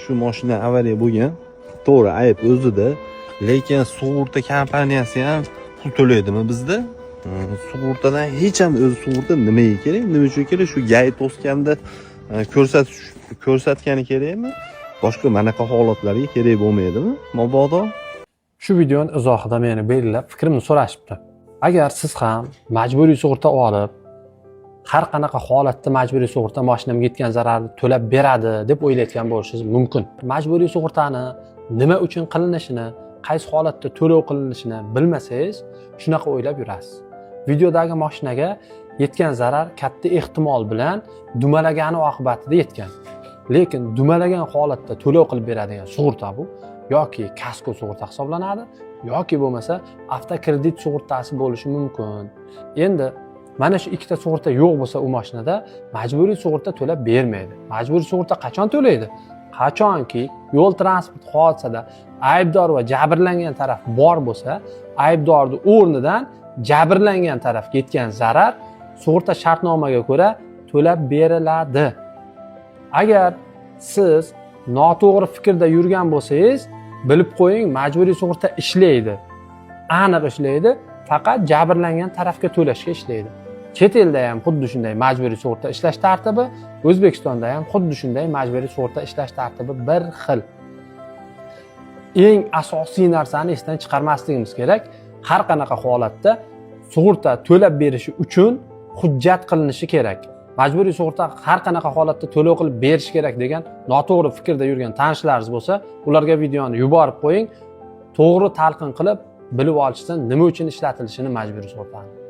shu mashina avariya bo'lgan. To'g'ri, ayb o'zida, lekin sug'urta kompaniyasi ham pul to'laydimi bizda? Sug'urtadan hech ham o'zi sug'urta nimaga kerak? Nima uchun kerak? Shu gay to'sganda ko'rsatgani kerakmi? Boshqa manaqa holatlarga kerak bo'lmaydimi? Mabodo Shu videoning izohida meni belgilab fikrimni so'rashibdi. Agar siz ham majburiy sug'urta olib, har qanaqa holatda majburiy sug'urta mashinamga yetgan zararni to'lab beradi deb o'ylayotgan bo'lishingiz mumkin. Majburiy sug'urtani nima uchun qilinishini, qaysi holatda to'lov qilinishini bilmasangiz, shunaqa o'ylab yurasiz. Videodagi mashinaga yetgan zarar katta ehtimol bilan dumalagani oqibatida yetgan. Lekin dumalagan holatda to'lov qilib beradigan sug'urta bu yoki kasko sug'urta hisoblanadi, yoki bo'lmasa avtokredit sug'urtasi bo'lishi mumkin. Endi mana shu ikkita sug'urta yo'q bo'lsa u mashinada majburiy sug'urta to'lab bermaydi. Majburiy sug'urta qachon to'laydi? Qachonki yo'l transport hodisasida aybdor va jabrlangan taraf bor bo'lsa, aybdorning o'rnidan jabrlangan tarafga yetgan zarar sug'urta shartnomaga ko'ra to'lab beriladi. Agar siz noto'g'ri fikrda yurgan bo'lsangiz, bilib qo'ying, majburiy sug'urta ishlaydi. Aniq ishlaydi, faqat jabrlangan tarafga to'lashga ishlaydi. Chet elda ham xuddi shunday majburiy sug'urta ishlash tartibi, O'zbekistonda ham xuddi shunday majburiy sug'urta ishlash tartibi bir xil. Eng asosiy narsani esdan chiqarmasligimiz kerak. Har qanaqa holatda sug'urta to'lab berishi uchun hujjat qilinishi kerak. Majburiy sug'urta har qanaqa holatda to'lov qilib berish kerak degan noto'g'ri fikrda yurgan tanishlaringiz bo'lsa, ularga videoni yuborib qo'ying. To'g'ri talqin qilib bilib olishsin nima uchun ishlatilishini majburiy sug'urtani.